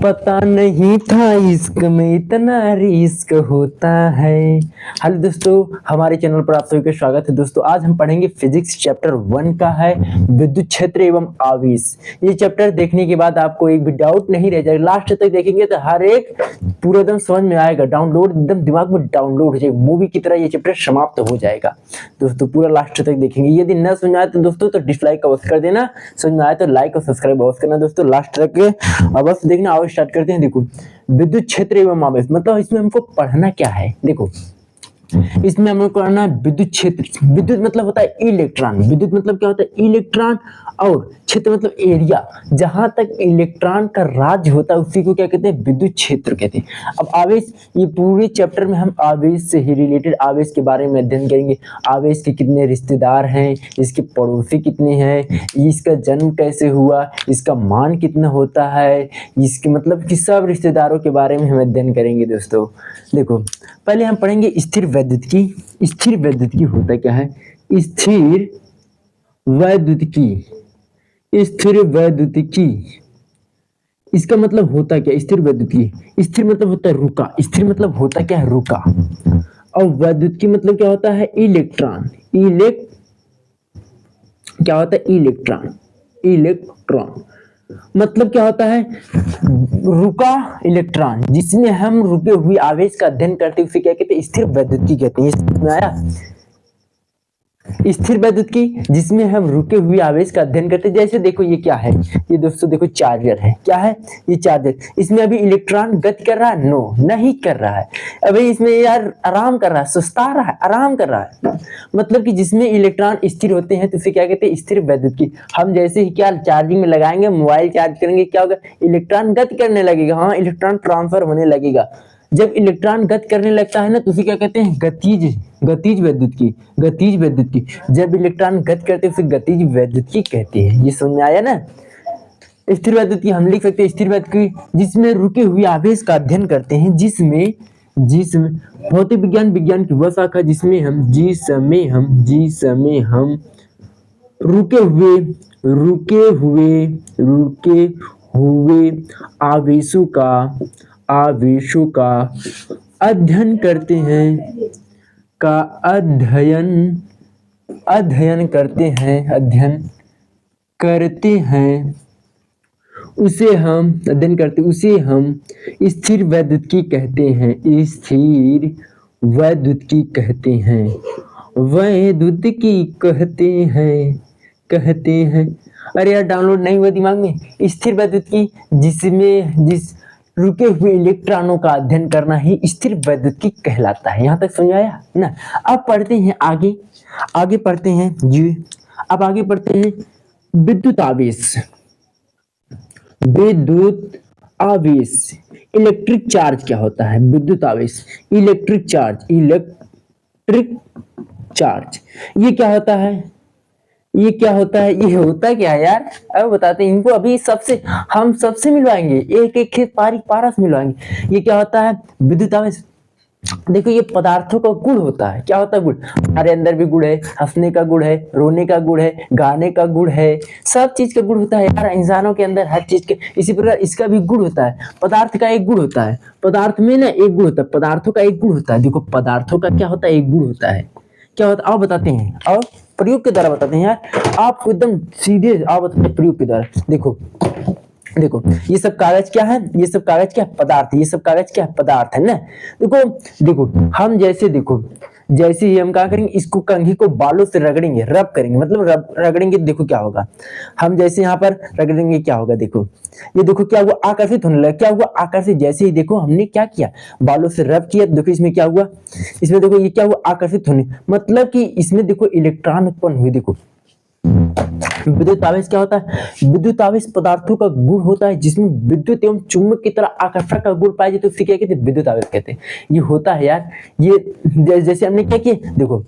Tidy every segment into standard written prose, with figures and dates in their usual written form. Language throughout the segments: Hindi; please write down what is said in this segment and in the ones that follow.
पता नहीं था इश्क में इतना रिस्क होता है। हेलो दोस्तों, हमारे चैनल पर आप सभी का स्वागत है। दोस्तों आज हम पढ़ेंगे फिजिक्स चैप्टर 1 का है विद्युत क्षेत्र एवं आवेश। ये चैप्टर देखने के बाद आपको एक भी डाउट नहीं रह जाएगा। लास्ट तक देखेंगे तो हर एक पूरा एकदम समझ में आएगा, डाउनलोड एकदम दिमाग में डाउनलोड हो जाएगा, मूवी की तरह ये चैप्टर समाप्त हो जाएगा। दोस्तों पूरा लास्ट तक देखेंगे। यदि न समझ में आए तो दोस्तों तो डिसलाइक अवश्य कर देना, समझ में आए तो लाइक और सब्सक्राइब अवश्य करना। दोस्तों लास्ट तक अवश्य देखना। आओ स्टार्ट करते हैं। देखो विद्युत क्षेत्र एवं आवेश मतलब इसमें हमको पढ़ना क्या है। देखो इसमें हमें करना है विद्युत क्षेत्र। विद्युत मतलब होता है इलेक्ट्रॉन। विद्युत मतलब क्या होता है इलेक्ट्रॉन, और क्षेत्र मतलब एरिया, जहां तक इलेक्ट्रॉन का राज्य होता है उसी को क्या कहते हैं विद्युत क्षेत्र कहते हैं। अब आवेश, ये पूरे चैप्टर में हम आवेश से ही रिलेटेड आवेश के बारे में अध्ययन करेंगे। आवेश के कितने रिश्तेदार हैं, इसके पड़ोसी कितने हैं, इसका जन्म कैसे हुआ, इसका मान कितना होता है, इसके मतलब कि सब रिश्तेदारों के बारे में हम अध्ययन करेंगे। दोस्तों देखो पहले हम पढ़ेंगे स्थिर वैद्युतिकी। स्थिर वैद्युतिकी होता क्या है? स्थिर वैद्युतिकी, स्थिर वैद्युतिकी इसका मतलब होता क्या? स्थिर वैद्युतिकी, स्थिर मतलब होता है रुका, स्थिर मतलब होता क्या है? रुका। और वैद्युतिकी मतलब क्या होता है? इलेक्ट्रॉन। क्या होता है? इलेक्ट्रॉन। इलेक्ट्रॉन मतलब क्या होता है? रुका इलेक्ट्रॉन, जिसमें हम रुके हुए आवेश का अध्ययन करते हैं उसे क्या कहते हैं? स्थिर वैद्युतिकी कहते हैं। समझ आया? स्थिर वैद्युतिकी जिसमें हम रुके हुए आवेश का अध्ययन करते हैं। जैसे देखो ये क्या है, ये दोस्तों देखो चार्जर है। क्या है ये? चार्जर। इसमें अभी इलेक्ट्रॉन गति कर रहा है? नो, नहीं कर रहा है। अभी इसमें यार आराम कर रहा है, सुस्ता रहा है, आराम कर रहा है। मतलब कि जिसमें इलेक्ट्रॉन स्थिर होते हैं तो इसे क्या कहते हैं? स्थिर वैद्युतिकी। हम जैसे ही क्या चार्जिंग में लगाएंगे, मोबाइल चार्ज करेंगे, क्या होगा? इलेक्ट्रॉन गति करने लगेगा। हाँ, इलेक्ट्रॉन ट्रांसफर होने लगेगा। जब इलेक्ट्रॉन गति करने लगता है ना तो उसे क्या कहते हैं? गतिज वैद्युतिकी। गतिज वैद्युतिकी। जब इलेक्ट्रॉन गति करते हैं उसे गतिज वैद्युतिकी कहते हैं। ये समझ में आया ना? स्थिर वैद्युतिकी हम लिख सकते हैं स्थिर वैद्युतिकी जिसमें रुके हुए आवेश का अध्ययन करते हैं। जिसमें भौतिक विज्ञान की वह शाखा जिसमें हम रुके हुए आवेशों का अध्ययन करते हैं, अध्ययन करते हैं उसे हम स्थिर वैद्युतिकी कहते हैं। स्थिर वैद्युतिकी कहते हैं। अरे यार डाउनलोड नहीं हुआ दिमाग में। स्थिर वैद्युतिकी जिस रुके हुए इलेक्ट्रॉनों का अध्ययन करना ही स्थिर वैद्युतिकी कहलाता है। यहाँ तक समझ आया ना? अब पढ़ते हैं आगे पढ़ते हैं जी। अब आगे पढ़ते हैं विद्युत आवेश। इलेक्ट्रिक चार्ज क्या होता है? विद्युत आवेश, इलेक्ट्रिक चार्ज ये क्या होता है? ये होता क्या है यार? अब बताते हैं इनको। अभी हम सबसे मिलवाएंगे, एक एक खेत पारस मिलवाएंगे। ये क्या होता है? विद्युत आवेश। देखो ये पदार्थों का गुण होता है। क्या होता है? गुण। हमारे अंदर भी गुण है, हंसने का गुण है, रोने का गुण है, गाने का गुण है, सब चीज का गुण होता है यार इंसानों के अंदर, हर चीज के। इसी प्रकार इसका भी गुण होता है। पदार्थ का एक गुण होता है, पदार्थ में ना एक गुण होता है, पदार्थों का एक गुण होता है। देखो पदार्थों का क्या होता है? एक गुण होता है। क्या होता है? आओ बताते हैं, और प्रयोग के द्वारा बताते हैं यार आपको एकदम सीधे। आओ बताते हैं प्रयोग के द्वारा। देखो ये सब कागज क्या है? ये सब कागज क्या है? पदार्थ। ये सब कागज क्या है? पदार्थ है ना? देखो हम जैसे ही हम क्या करेंगे, इसको कंघी को बालों से रगड़ेंगे, रब करेंगे, मतलब रगड़ेंगे। देखो क्या होगा, हम जैसे यहाँ पर रगड़ेंगे क्या होगा? देखो ये देखो क्या हुआ? आकर्षित होने लगा। क्या हुआ? आकर्षित। जैसे ही देखो हमने क्या किया, बालों से रब किया, देखो इसमें क्या हुआ? इसमें देखो ये क्या हुआ? आकर्षित होने, मतलब कि इसमें देखो इलेक्ट्रॉन उत्पन्न हुए। देखो विद्युत आवेश क्या होता है? विद्युत आवेश पदार्थों का गुण होता है जिसमें विद्युत एवं चुंबक की तरह आकर्षण का गुण पाया जाए तो उसे क्या कहते हैं? विद्युत आवेश कहते हैं। ये होता है यार। ये जैसे हमने क्या किया, देखो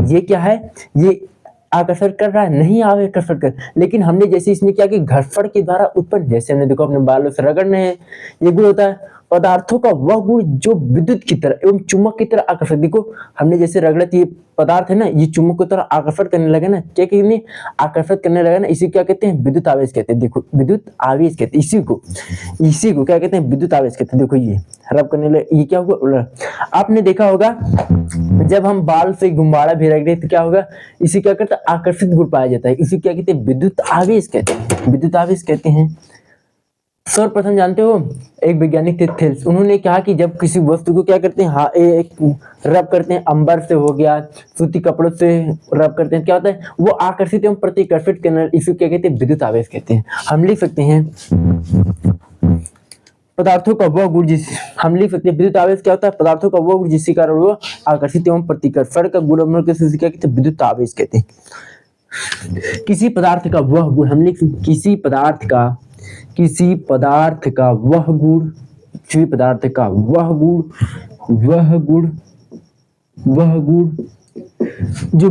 ये क्या है? ये आकर्षण कर रहा है, नहीं आकर्षण कर, लेकिन हमने जैसे इसमें क्या कि घर्षण के द्वारा उत्पन्न, जैसे हमने देखो अपने बालों से रगड़ रहे हैं, ये गुण होता है पदार्थों का वह गुण जो विद्युत की तरह एवं चुंबक की तरह आकर्षण। देखो हमने जैसे रगड़ा, ये पदार्थ है ना, ये चुंबक की तरह आकर्षण करने लगे ना, क्या कहते आकर्षित करने लगे ना, इसी क्या कहते हैं विद्युत आवेश कहते हैं। देखो विद्युत आवेश कहते हैं इसी को क्या कहते हैं विद्युत आवेश कहते हैं। देखो ये रब करने लगे, ये क्या हुआ, आपने देखा होगा जब हम बाल से गुब्बारा भी रख दे तो क्या होगा, इसी क्या करता है आकर्षित गुण पाया जाता है, इसी क्या कहते हैं विद्युत आवेश कहते हैं, विद्युत आवेश कहते हैं। सर्वप्रथम जानते हो एक वैज्ञानिक थे थेल्स, उन्होंने कहा कि जब किसी वस्तु को क्या करते हैं, हाँ एक रब करते हैं, अंबर से हो गया, सूती कपड़ों से रब करते हैं, क्या होता है वो आकर्षित एवं प्रतिकर्षित करना, इसे क्या कहते हैं विद्युत आवेश कहते हैं। हम लिख सकते हैं पदार्थों का वह गुण जिस, हम लिख सकते हैं विद्युत आवेश क्या होता है, पदार्थों का वह गुण जिसके कारण वो आकर्षित एवं प्रतिकर्षण का गुण कैसे क्या कहते हैं विद्युत आवेश कहते हैं। किसी पदार्थ का वह गुण, हम लिख किसी पदार्थ का वह गुण, किसी पदार्थ का वह गुण जो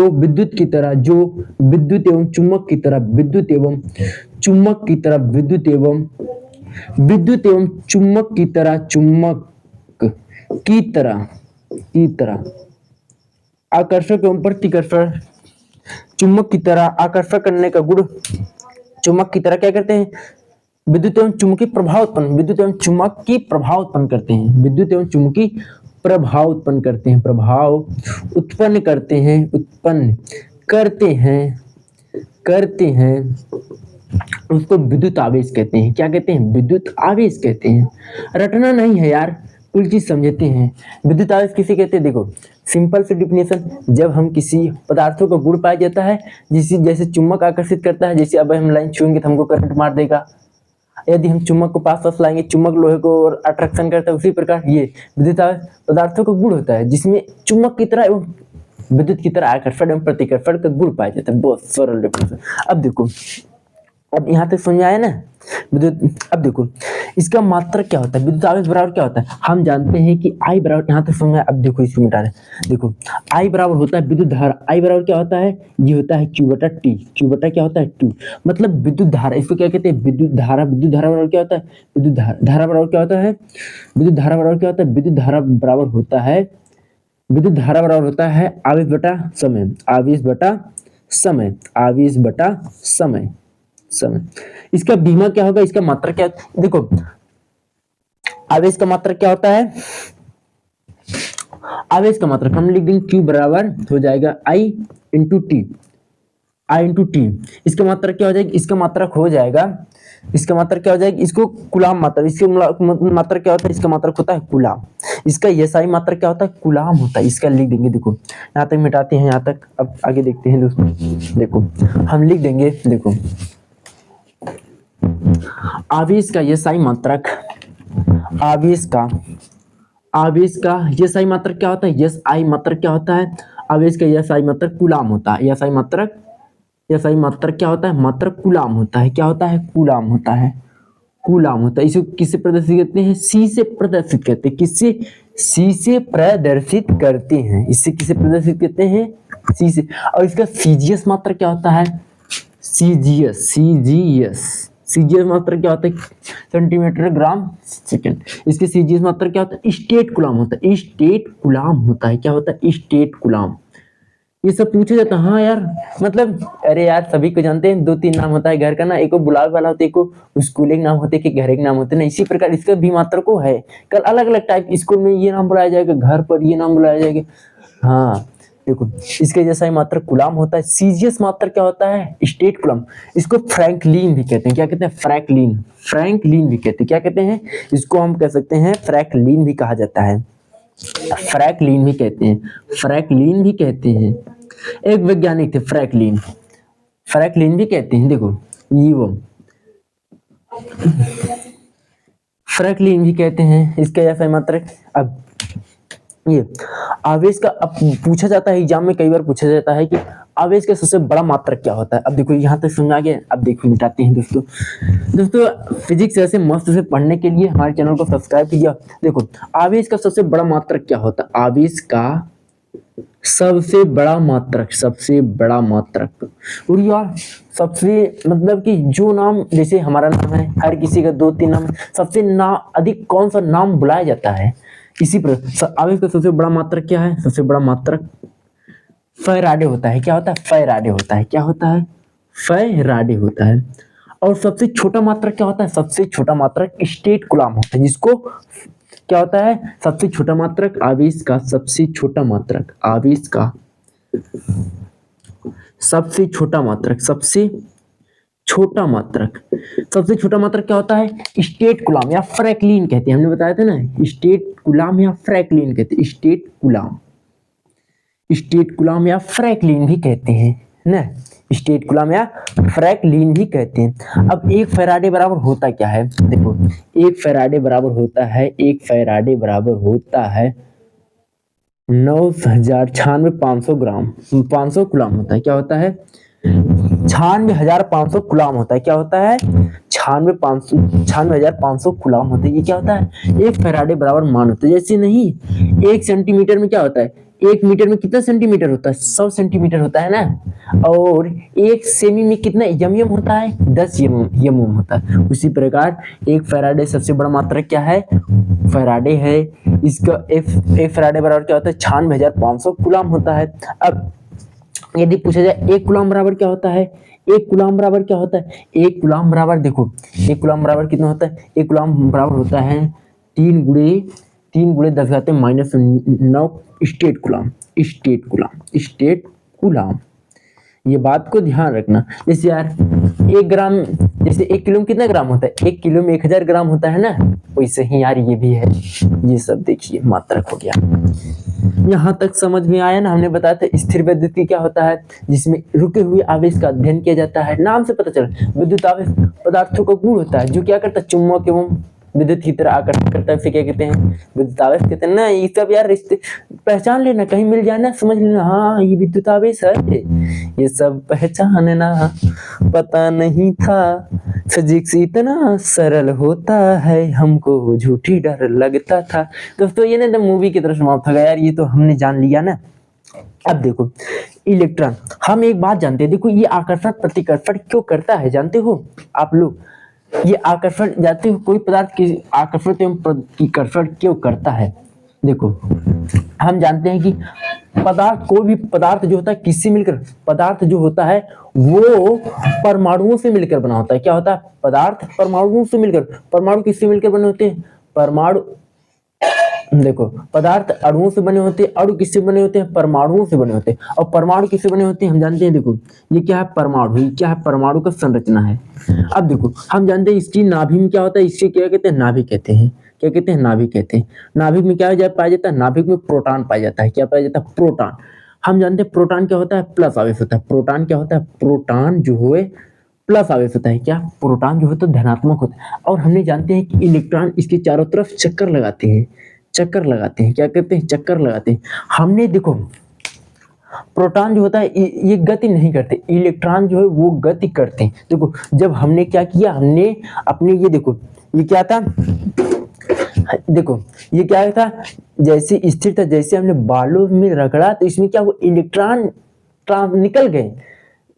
विद्युत की तरह, जो विद्युत एवं चुंबक की तरह, विद्युत एवं चुंबक की तरह, विद्युत एवं चुंबक की तरह, चुंबक की तरह आकर्षक एवं प्रतिकर्षण, चुंबक की तरह आकर्षण करने का गुण, चुंबक की तरह क्या करते हैं विद्युत एवं चुंबकीय प्रभाव उत्पन्न, विद्युत एवं चुंबकीय प्रभाव उत्पन्न करते हैं, विद्युत एवं चुंबकीय प्रभाव उत्पन्न करते हैं, प्रभाव उत्पन्न करते हैं उसको विद्युत आवेश कहते हैं। क्या कहते हैं विद्युत आवेश कहते हैं। रटना नहीं है यार, कुल चीज समझते हैं। विद्युत आवेश किसे कहते हैं, देखो सिंपल सी डिफिनेशन, जब हम किसी पदार्थों का गुण पाया जाता है, जैसे चुंबक आकर्षित करता है, जैसे अब हम लाइन छुएंगे तो हमको करंट मार देगा, यदि हम चुंबक को पास लाएंगे, चुंबक लोहे को और अट्रैक्शन करता है, उसी प्रकार ये विद्युत आवेश पदार्थों का गुण होता है जिसमें चुंबक की तरह एवं विद्युत की तरह आकर्षण एवं प्रतिकर्षण का गुण पाया जाता है। बहुत सरल डिफिनेशन। अब देखो, अब यहाँ तक समझ आया ना विद्युत। अब देखो इसका मात्रक क्या होता है, विद्युत आवेश बराबर क्या होता है, हम जानते हैं कि I बराबर, यहाँ तक समझ आया। अब देखो इसको मिटा रहे, देखो I बराबर होता है विद्युत धारा, I बराबर क्या होता है, ये होता है Q बटा T, Q बटा क्या होता है 2, मतलब विद्युत धारा, इसको क्या कहते हैं विद्युत धारा। विद्युत धारा बराबर क्या होता है, विद्युत धारा बराबर क्या होता है, विद्युत धारा बराबर क्या होता है, विद्युत धारा बराबर होता है, विद्युत धारा बराबर होता है आवेश बटा समय, आवेश बटा समय, आवेश बटा समय। इसका बीमा क्या होगा, इसका मात्रक क्या, देखो आवेश का मात्रक क्या होता है, आवेश का मात्रक हम लिख देंगे Q बराबर हो जाएगा I into T, I into T. इसका मात्रक क्या हो जाएगा, इसका मात्रक हो जाएगा, इसका मात्रक क्या हो जाएगा, इसको कुलाम मात्रक, इसके मात्रक क्या होता है, इसका मात्रक होता है कुलाम। इसका SI मात्रक क्या होता है, कुलाम होता है। इसका लिख देंगे, देखो यहाँ तक मिटाते हैं, यहाँ तक। अब आगे देखते हैं दोस्तों, देखो हम लिख देंगे, देखो आवेश का SI मात्रक, आवेश का SI मात्रक क्या होता है, SI मात्रक क्या होता है, आवेश का SI मात्रक कुलाम होता है। SI मात्रक क्या होता है, मात्रक कुलाम होता है। क्या होता है, कुलाम होता है, कुलाम होता है। इसे किससे प्रदर्शित करते हैं, C से प्रदर्शित करते हैं। किससे, C से प्रदर्शित करते हैं। इससे किसे प्रदर्शित करते हैं, C से। और इसका CGS मात्रक क्या होता है, CGS मात्रक क्या होता है, सेंटीमीटर ग्राम सेकंड। इसके CGS मात्रक क्या होता है, स्टेट कुलाम होता है, स्टेट कुलाम होता है। क्या होता है, स्टेट कुलाम। ये सब पूछा जाता है, हाँ यार मतलब, अरे यार सभी को जानते हैं, 2-3 नाम होता है घर का ना, एक को बुलावे वाला होता है, एक को स्कूल के नाम होते हैं, कि घर के नाम होते हैं ना। इसी प्रकार इसका भी मात्रक को है, कल अलग अलग टाइप, स्कूल में ये नाम बुलाया जाएगा, घर पर ये नाम बुलाया जाएगा। हाँ देखो इसके जैसा ही मात्रक कुलाम होता है। CGS मात्रक क्या होता है, स्टेट कुलाम। इसको फ्रैंकलिन भी कहते हैं। क्या कहते हैं, फ्रैंकलिन भी कहते हैं। क्या कहते हैं, इसको हम कह सकते हैं फ्रैंकलिन भी कहा जाता है, फ्रैंकलिन भी कहते हैं। एक वैज्ञानिक थे फ्रैंकलिन भी कहते हैं। देखो ये वो फ्रैंकलिन भी कहते हैं। इसका ऐसा मात्रक, अब ये आवेश का, अब पूछा जाता है एग्जाम में, कई बार पूछा जाता है कि आवेश का सबसे बड़ा मात्रक क्या होता है। अब देखो यहाँ तक समझ आ गया। अब देखो मिटाते हैं दोस्तों फिजिक्स ऐसे मस्त से पढ़ने के लिए हमारे चैनल को सब्सक्राइब कीजिए। देखो आवेश का सबसे बड़ा मात्रक क्या होता है, आवेश का सबसे बड़ा मात्रक, सबसे बड़ा मात्रक। और यार सबसे मतलब कि जो नाम, जैसे हमारा नाम है, हर किसी का दो तीन नाम, सबसे ना अधिक कौन सा नाम बुलाया जाता है, इसी पर आवेश का सबसे बड़ा मात्रक क्या है? सबसे बड़ा मात्रक फैराडे होता है। क्या होता है? फैराडे होता है। क्या होता है? फैराडे होता है। और सबसे छोटा मात्रक क्या होता है? सबसे छोटा मात्रक स्टेट कूलम होता है, जिसको क्या होता है? सबसे छोटा मात्रक आवेश का, सबसे छोटा मात्रक आवेश का, सबसे छोटा मात्रक, सबसे छोटा मात्रक, सबसे छोटा मात्रक क्या होता है? स्टेट कूलम या फ्रैंकलिन कहते हैं। हमने बताया था ना, स्टेट कूलम या फ्रैंकलिन कहते हैं। स्टेट कूलम, स्टेट कूलम या फ्रैंकलिन भी कहते हैं ना, स्टेट कूलम या फ्रैंकलिन भी कहते हैं। अब एक फैराडे बराबर होता क्या है? देखो, एक फैराडे बराबर होता है, एक फैराडे बराबर होता है 9,96,500 ग्राम, 500 कूलम होता है। क्या होता है? 96,500 कूलम होता है। क्या होता है? 96,500 कूलम होता है। ये क्या होता है? एक फैराडे बराबर मान होता है। जैसे नहीं, एक सेंटीमीटर में क्या होता है? एक मीटर में कितना सेंटीमीटर होता है? 100 सेंटीमीटर होता है ना। और एक सेमी में कितना यम होता है? 10 यम होता है। उसी प्रकार एक फैराडे सबसे बड़ा मात्रक क्या है? फैराडे है। इसका एक फैराडे बराबर क्या होता है? 96,500 कूलम होता है। अब यदि पूछा जाए एक कूलम बराबर क्या होता है? एक कूलम बराबर क्या होता है? एक कूलम बराबर, देखो, एक कूलम बराबर कितना होता है? एक कूलम बराबर होता है 3 × 10⁻⁹ state coulomb, state coulomb, state coulomb. ये बात को ध्यान रखना। जैसे यार 1 ग्राम, जैसे 1 किलो में कितना ग्राम होता है? 1 किलो में 1000 ग्राम होता है ना। वैसे ही यार ये भी है। ये सब देखिए मात्रक हो गया। यहाँ तक समझ में आया ना? हमने बताया था स्थिर विद्युत क्या होता है, जिसमें रुके हुए आवेश का अध्ययन किया जाता है। नाम से पता चला, विद्युत आवेश पदार्थों का गुण होता है जो क्या करता है? चुंबक एवं विद्युत की तरह आकर्षित करता है। इसे क्या कहते हैं? विद्युत आवेश कहते हैं ना। ये सब यार रिश्ते पहचान लेना, कहीं मिल जाए ना, समझ लेना, हाँ ये विद्युत आवेश है। ये सब पहचानना पता नहीं था, फिजिक्स इतना सरल होता है, हमको झूठी डर लगता था। दोस्तों ये ना मूवी की तरह समाप्त हो गया यार, ये तो हमने जान लिया ना। अब देखो इलेक्ट्रॉन, हम एक बात जानते हैं, देखो ये आकर्षण प्रतिकर्षण क्यों करता है जानते हो आप लोग? ये आकर्षण जानते हो, कोई पदार्थ की आकर्षण एवं प्रतिकर्षण क्यों करता है? देखो हम जानते हैं कि पदार्थ, कोई भी पदार्थ जो होता है किससे मिलकर, पदार्थ जो होता है वो परमाणुओं से मिलकर बना होता है। क्या होता है? पदार्थ परमाणुओं से मिलकर। परमाणु किससे मिलकर बने होते हैं? परमाणु, देखो पदार्थ अणुओं से बने होते हैं। अणु किससे बने होते हैं? परमाणुओं से बने होते हैं। और परमाणु किससे बने होते हैं? हम जानते हैं, देखो ये क्या है? परमाणु। ये क्या है? परमाणु का संरचना है। अब देखो हम जानते हैं इसकी नाभि में क्या होता है? इससे क्या कहते हैं? नाभि कहते हैं। क्या कहते हैं? नाभि कहते हैं। नाभिक में क्या पाया जाता है? नाभिक में प्रोटॉन पाया जाता है। क्या पाया जाता है? प्रोटॉन। हम जानते हैं प्रोटॉन क्या होता है? प्लस आवेश होता है। प्रोटॉन क्या होता है? प्रोटॉन जो है प्लस आवेश होता है। क्या? प्रोटॉन जो है तो धनात्मक होता है। और हमने जानते हैं कि इलेक्ट्रॉन इसके चारों तरफ चक्कर लगाते हैं, चक्कर लगाते हैं। क्या कहते हैं? चक्कर लगाते हैं। हमने देखो प्रोटॉन जो होता है ये गति नहीं करते, इलेक्ट्रॉन जो है वो गति करते हैं। देखो जब हमने क्या किया, हमने अपने ये देखो ये क्या था, देखो ये क्या था, जैसे स्थिर था, जैसे हमने बालों में रगड़ा तो इसमें क्या हुआ? इलेक्ट्रॉन निकल गए।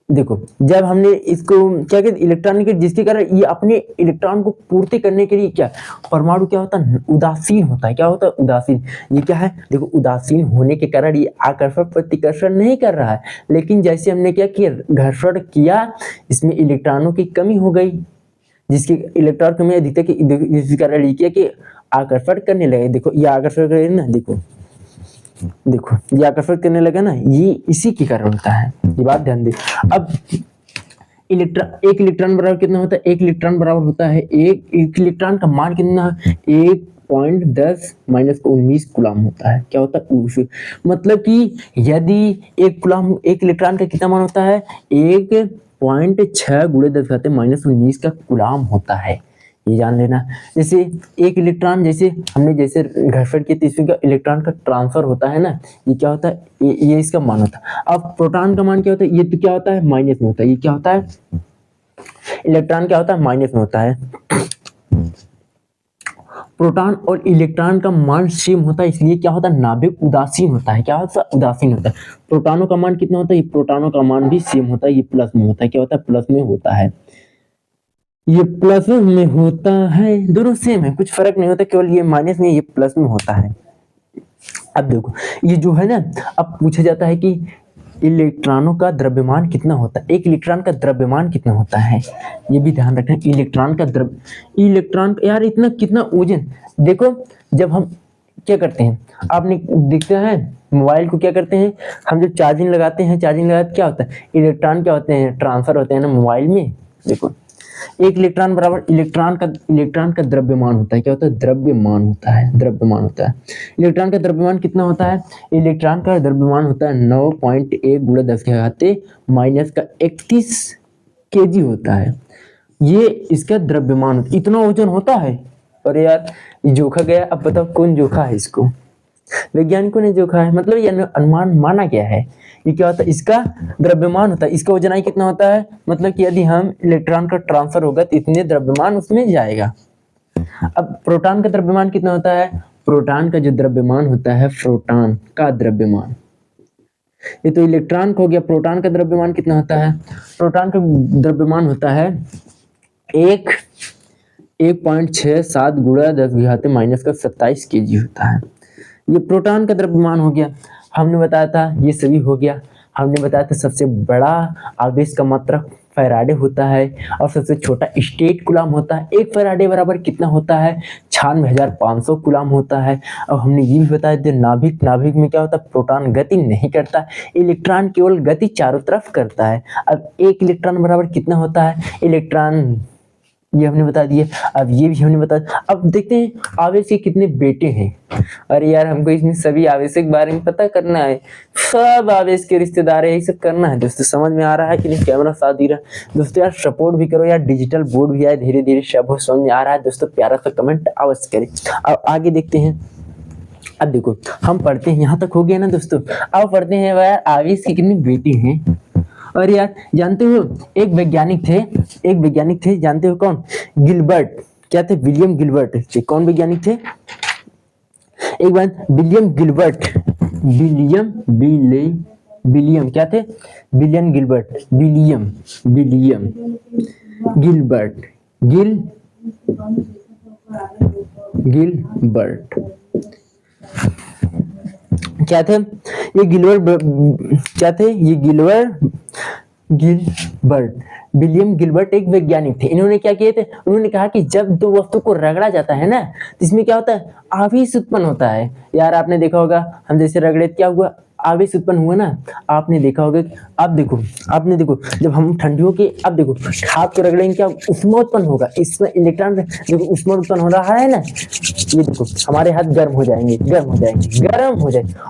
देखो जब हमने इसको क्या कहते इलेक्ट्रॉन निकल, जिसके कारण ये अपने इलेक्ट्रॉन को पूर्ति करने के लिए क्या, परमाणु क्या होता है? उदासीन होता है। क्या होता है? उदासीन। ये क्या है? देखो उदासीन होने के कारण ये आकर्षण प्रतिकर्षण नहीं कर रहा है, लेकिन जैसे हमने क्या किया, घर्षण किया, इसमें इलेक्ट्रॉनों की कमी हो गई, जिसकी इलेक्ट्रॉन कमी अधिकता की, जिसके कारण ये किया कि आकर्षण करने लगे। देखो ये आकर्षण करे ना, देखो देखो ये आकर्षण करने लगा ना, ये इसी के कारण होता है। ये बात ध्यान दे। अब इलेक्ट्रॉन, एक इलेक्ट्रॉन बराबर कितना होता है? एक इलेक्ट्रॉन बराबर होता है, एक इलेक्ट्रॉन का मान कितना है? 1.10⁻19 कूलम होता है। क्या होता है? मतलब कि यदि एक कूलम, एक इलेक्ट्रॉन का कितना मान होता है? 1.6 × 10⁻19 का कूलम होता है। ये जान लेना। जैसे एक इलेक्ट्रॉन, जैसे हमने जैसे घर्षण किया तो इसमें क्या इलेक्ट्रॉन का ट्रांसफर होता है ना, ये क्या होता है? ये इसका मान होता है। अब प्रोटॉन का मान क्या होता है? ये तो क्या होता है? माइनस में होता है। ये क्या होता है? इलेक्ट्रॉन क्या होता है? माइनस में होता है। प्रोटॉन और इलेक्ट्रॉन का मान सेम होता है, इसलिए क्या होता है, नाभिक उदासीन होता है। क्या होता है, उदासीन होता है। प्रोटॉनों का मान कितना होता है, ये प्रोटॉनों का मान भी सेम होता है, ये प्लस में होता है। क्या होता है, प्लस में होता है, ये प्लस में होता है। दोनों सेम है, कुछ फर्क नहीं होता, केवल ये माइनस में, ये प्लस में होता है। अब देखो ये जो है ना, अब पूछा जाता है कि इलेक्ट्रॉनों का द्रव्यमान कितना होता है, एक इलेक्ट्रॉन का द्रव्यमान कितना होता है, ये भी ध्यान रखना। इलेक्ट्रॉन यार इतना कितना वजन। देखो जब हम क्या करते हैं, आपने देखते हैं मोबाइल को क्या करते हैं, हम जब चार्जिंग लगाते हैं, चार्जिंग लगाते क्या होता है, इलेक्ट्रॉन क्या होते हैं, ट्रांसफर होते हैं ना मोबाइल में। देखो एक इलेक्ट्रॉन बराबर इलेक्ट्रॉन का द्रव्यमान होता है। क्या होता है, द्रव्यमान होता है, द्रव्यमान होता है। इलेक्ट्रॉन का द्रव्यमान कितना होता है, इलेक्ट्रॉन का द्रव्यमान होता है 9.1 गुणा 10 के घाते माइनस का 31 केजी होता है। ये इसका द्रव्यमान, इतना वजन होता है। और यार ये जोखा गया, अब बताओ कौन जोखा है इसको, वैज्ञानिकों ने जोखा है, मतलब ये अनुमान माना गया है। ये क्या होता है, इसका द्रव्यमान होता है, इसका वजनाई कितना होता है, मतलब कि यदि हम इलेक्ट्रॉन का ट्रांसफर होगा तो इतने द्रव्यमान उसमें जाएगा। अब प्रोटॉन का द्रव्यमान कितना होता है, प्रोटॉन का जो द्रव्यमान होता है, प्रोटॉन का द्रव्यमान, ये तो इलेक्ट्रॉन को हो गया, प्रोटॉन का द्रव्यमान कितना होता है, प्रोटॉन का द्रव्यमान होता है 1.67 गुणा 10 घाते माइनस का 27 केजी होता है। ये प्रोटॉन का द्रव्यमान हो गया। हमने बताया था, ये सभी हो गया। हमने बताया था सबसे बड़ा आवेश का मात्रक फैराडे होता है और सबसे छोटा स्टेट कूलम होता है। एक फैराडे बराबर कितना होता है, 96,500 कूलम होता है। अब हमने ये भी बताया था नाभिक में क्या होता है, प्रोटॉन गति नहीं करता, इलेक्ट्रॉन केवल गति चारों तरफ करता है। अब एक इलेक्ट्रॉन बराबर कितना होता है, इलेक्ट्रॉन, ये हमने बता दिए। अब ये भी हमने बता दिया। अब देखते हैं आवेश के कितने बेटे हैं। अरे यार हमको इसमें सभी आवेश के बारे में पता करना है, सब आवेश के रिश्तेदार है, यही सब करना है दोस्तों। समझ में आ रहा है कि नहीं, कैमरा साथ दे रहा है दोस्तों। यार सपोर्ट भी करो यार, डिजिटल बोर्ड भी आए, धीरे धीरे सब समझ में आ रहा है दोस्तों। प्यारा सा कमेंट अवश्य करें। अब आगे देखते हैं। अब देखो हम पढ़ते हैं, यहाँ तक हो गया ना दोस्तों। अब पढ़ते हैं यार आवेश के कितने बेटे हैं। और यार जानते हो एक वैज्ञानिक थे, जानते हो कौन, गिलबर्ट, क्या थे, विलियम गिलबर्ट। कौन वैज्ञानिक थे, एक बार विलियम गिलबर्ट, विलियम क्या थे, William Gilbert, William Gilbert, Gilbert क्या थे, ये गिलबर्ट, विलियम गिलबर्ट एक वैज्ञानिक थे। इन्होंने क्या किए थे, उन्होंने कहा कि जब दो वस्तु को रगड़ा जाता है ना, तो इसमें क्या होता है, आवेश उत्पन्न होता है। यार आपने देखा होगा, हम जैसे रगड़े क्या हुआ, आवेश उत्पन्न हुआ ना। आपने देखा होगा, आपने देखो जब हम ठंडियों के, अब देखो हाथ को रगड़ेंगे क्या उष्मा उत्पन्न होगा, इसमें इलेक्ट्रॉन देखो उष्मा उत्पन्न हो रहा है ना। ये देखो हमारे हाथ गर्म हो जाएंगे।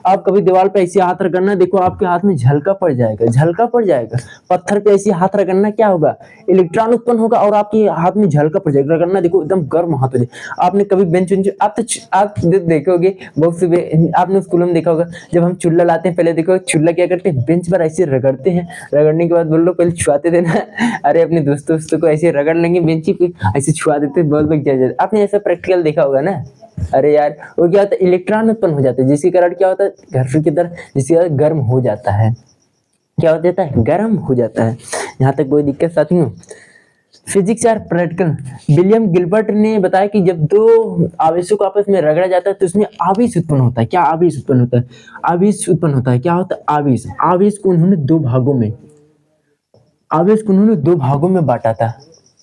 आप कभी दीवार पे ऐसे हाथ रगड़ना, देखो आपके हाथ में झलका पड़ जाएगा। पत्थर पे ऐसे हाथ रगड़ना, क्या होगा, इलेक्ट्रॉन उत्पन्न होगा और आपके हाथ में झलका पड़ जाएगा। रगड़ना देखो एकदम गर्म हाथ हो जाए। आपने कभी बेंच आप देखोगे बहुत से, आपने स्कूल में देखा होगा, जब हम चूल्हा लाते हैं, पहले देखो चूल्हा क्या करते हैं, बेंच पर ऐसे रगड़ते हैं। रगड़ने के बाद बोल लो, पहले छुआते थे ना, अरे अपने दोस्तों को ऐसे रगड़ लेंगे बेंच पे, ऐसे छुआ देते, बहुत लोग जा जाते। आपने ऐसा प्रैक्टिकल देखा होगा ना। अरे यार वो क्या होता है, इलेक्ट्रॉन उत्पन्न हो जाते हैं, जिसके कारण क्या होता है, घर की तरह जिसके कारण गर्म हो जाता है। क्या हो जाता है, गर्म हो जाता है। यहाँ तक कोई दिक्कत साथियों। फिजिक्स यार प्रैक्टिकल, विलियम गिलबर्ट ने बताया कि जब दो आवेशों को आपस में रगड़ा जाता है तो उसमें आवेश उत्पन्न होता है। क्या आवेश उत्पन्न होता है, क्या होता है, आवेश को उन्होंने दो भागों में बांटा था।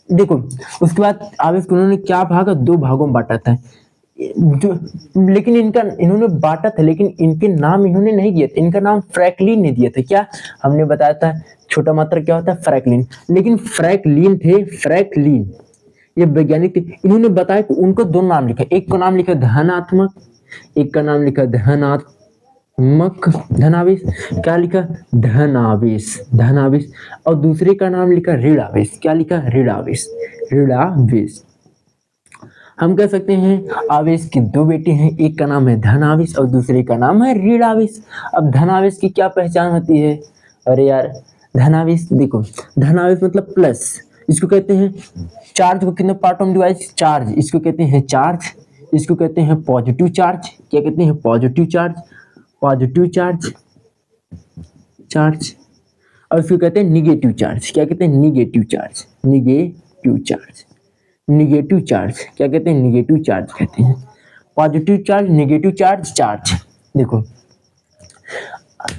देखो उसके बाद आवेश को उन्होंने क्या भागा, दो भागों में बांटा था। जो लेकिन इन्होंने बांटा था, लेकिन इनके नाम इन्होंने नहीं दिए थे। इनका नाम फ्रैंकलिन ने दिया था। क्या हमने बताया था, छोटा मात्रक क्या होता है, फ्रैंकलिन। लेकिन फ्रैंकलिन ये वैज्ञानिक थे। इन्होंने बताया कि उनको दो नाम लिखा, एक का नाम लिखा धनात्मक, एक का नाम लिखा धनावेश। क्या लिखा, धनावेश। और दूसरे का नाम लिखा ऋणावेश। क्या लिखा, ऋणावेश। हम कह सकते हैं आवेश के दो बेटे हैं, एक का नाम है धनावेश और दूसरे का नाम है ऋणावेश। अब धनावेश की क्या पहचान होती है, अरे यार धनावेश देखो, धनावेश मतलब प्लस, इसको कहते हैं चार्ज को कितने पार्टों में डिवाइड, चार्ज, इसको कहते हैं चार्ज, इसको कहते हैं पॉजिटिव चार्ज। क्या कहते हैं? Positive charge, positive charge, charge. और इसको कहते हैं निगेटिव चार्ज। क्या कहते हैं? Negative charge, negative charge, negative charge. क्या कहते हैं? निगेटिव चार्ज कहते हैं। Positive charge, negative charge, charge. देखो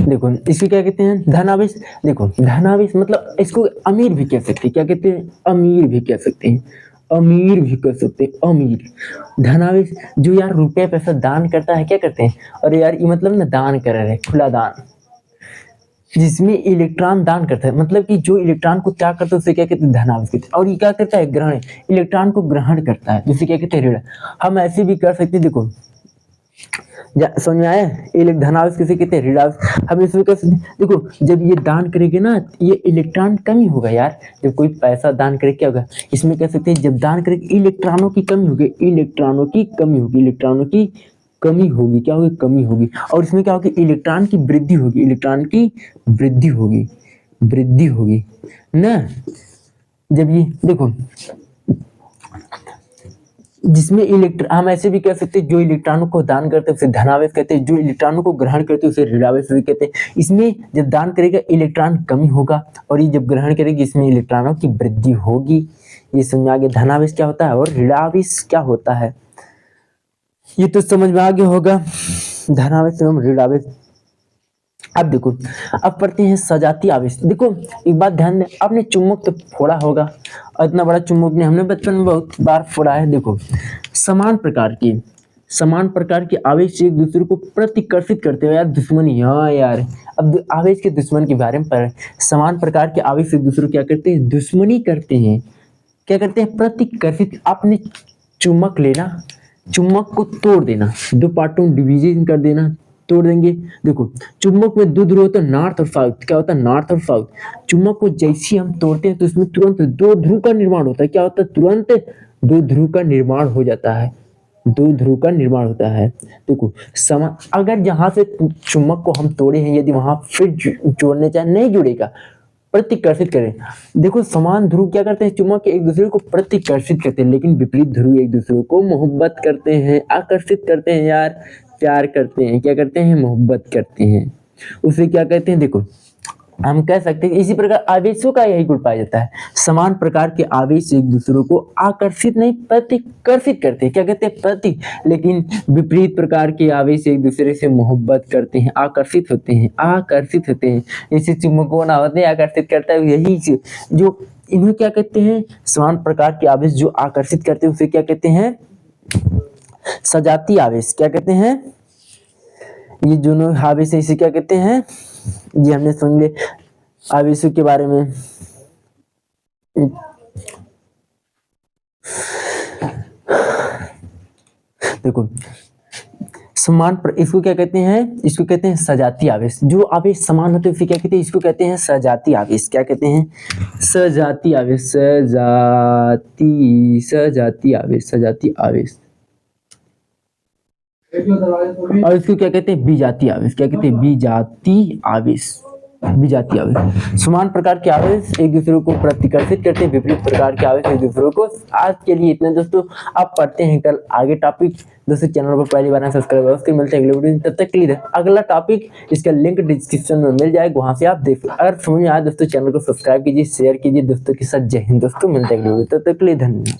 देखो इसको क्या कहते हैं? धनावेश। देखो धनावेश मतलब इसको अमीर भी कह सकते हैं। क्या कहते हैं? अमीर भी कह सकते हैं, अमीर भी कह सकते हैं, अमीर। धनावेश जो यार रुपया पैसा दान करता है, क्या करते हैं? अरे यार ये मतलब ना दान कर रहे हैं, खुला दान, जिसमें इलेक्ट्रॉन दान करता है, मतलब कि जो इलेक्ट्रॉन को त्याग करता है उसे क्या कहते हैं? धनावेश कहते हैं। और ये क्या करता है? ग्रहण, इलेक्ट्रॉन को ग्रहण करता है, जिसे क्या कहते हैं? ऋण। हम ऐसे भी कर सकते हैं। देखो समझ में आया? धनावेश किसे कहते हैं? ऋणावेश। हम इसमें कर सकते हैं, देखो जब ये दान करेंगे ना, ये इलेक्ट्रॉन कमी होगा यार। जब कोई पैसा दान करे क्या होगा? इसमें कह सकते हैं जब दान करेंगे इलेक्ट्रॉनों की कमी होगी, इलेक्ट्रॉनों की कमी होगी, इलेक्ट्रॉनों की कमी होगी। क्या होगी? कमी होगी। और इसमें क्या होगी? इलेक्ट्रॉन की वृद्धि होगी, इलेक्ट्रॉन की वृद्धि होगी, वृद्धि होगी ना। जब ये देखो जिसमें हम ऐसे भी कह सकते हैं जो इलेक्ट्रॉनों को दान करते हैं उसे धनावेश कहते हैं, जो इलेक्ट्रॉनों को ग्रहण करते हैं उसे ऋणावेश भी कहते हैं। इसमें जब दान करेगा इलेक्ट्रॉन कमी होगा, और ये जब ग्रहण करेगी इसमें इलेक्ट्रॉनों की वृद्धि होगी। ये समझ में आ गया धनावेश क्या होता है और ऋणावेश क्या होता है। ये तो समझ में आ गया होगा धनावेश एवं ऋणावेश। अब देखो, अब पढ़ते हैं सजातीय आवेश। देखो एक बात ध्यान दें, आपने चुम्बक तो फोड़ा होगा, और इतना बड़ा चुम्बक ने हमने बचपन में बहुत बार फोड़ा है। देखो समान प्रकार के आवेश एक दूसरे को प्रतिकर्षित करते हैं। यार दुश्मनी, हाँ यार, अब आवेश के दुश्मन के बारे में पढ़। समान प्रकार के आवेश एक दूसरे को क्या करते हैं? दुश्मनी करते हैं। क्या करते हैं? प्रतिकर्षित। आपने चुम्बक लेना, चुम्बक को तोड़ देना, दो पार्टों में डिवीजन कर देना, तोड़ देंगे। देखो चुम्बक में दो ध्रुव होते हैं, नॉर्थ और साउथ। क्या होता है? नॉर्थ और साउथ। चुम्बक को जैसे हम तोड़ते हैं तो इसमें तुरंत दो ध्रुव का निर्माण होता है। क्या होता है? तुरंत दो ध्रुव का निर्माण हो जाता है, दो ध्रुव का निर्माण होता है। देखो अगर जहां से चुम्बक को हम तोड़े हैं यदि वहां फिर जोड़ने चाहे नहीं जुड़ेगा, प्रतिकर्षित करें। देखो समान ध्रुव क्या करते हैं? चुम्बक एक दूसरे को प्रतिकर्षित करते हैं, लेकिन विपरीत ध्रुव एक दूसरे को मोहब्बत करते हैं, आकर्षित करते हैं, यार प्यार करते हैं। क्या करते हैं? मोहब्बत करते हैं। उसे क्या कहते हैं? देखो हम कह सकते हैं इसी प्रकार आवेशों का यही गुण पाया जाता है। समान प्रकार के आवेश एक दूसरे को आकर्षित नहीं प्रतिकर्षित करते हैं। क्या कहते हैं? प्रति। लेकिन विपरीत प्रकार के आवेश एक दूसरे से मोहब्बत करते हैं, आकर्षित होते हैं, आकर्षित होते हैं। जैसे चुम्बकों ना होते हैं आकर्षित करता है, यही जो इन्हें क्या कहते हैं? समान प्रकार के आवेश जो आकर्षित करते हैं उसे क्या कहते हैं? सजातीय आवेश। क्या कहते हैं? ये दोनों आवेश इसे क्या कहते हैं? ये हमने सुन लिए आवेशों के बारे में। देखो समान इसको क्या कहते हैं? इसको कहते हैं सजातीय आवेश। जो आवेश समान होते हैं उसे क्या कहते हैं? इसको कहते हैं सजातीय आवेश। क्या कहते हैं? सजातीय आवेश, सजातीय आवेश, सजातीय आवेश। और इसको क्या कहते हैं? विजातीय आवेश। क्या कहते हैं? विजातीय आवेश, विजातीय आवेश। समान प्रकार के आवेश एक दूसरे को प्रतिकर्षित करते हैं, विपरीत प्रकार के आवेश एक दूसरे को। आज के लिए इतना दोस्तों, आप पढ़ते हैं कल आगे टॉपिक। दोस्तों चैनल पर पहली बार सब्सक्राइब करो, उसके मिलते हैं अगले वीडियो में। तब तक के लिए अगला टॉपिक इसका लिंक डिस्क्रिप्शन में मिल जाएगा, वहां से आप देख। अगर समझ में आया दोस्तों चैनल को सब्सक्राइब कीजिए, शेयर कीजिए दोस्तों के साथ। जय हिंद दोस्तों, मिलते हैं अगले वीडियो। तब तक के लिए धन्यवाद।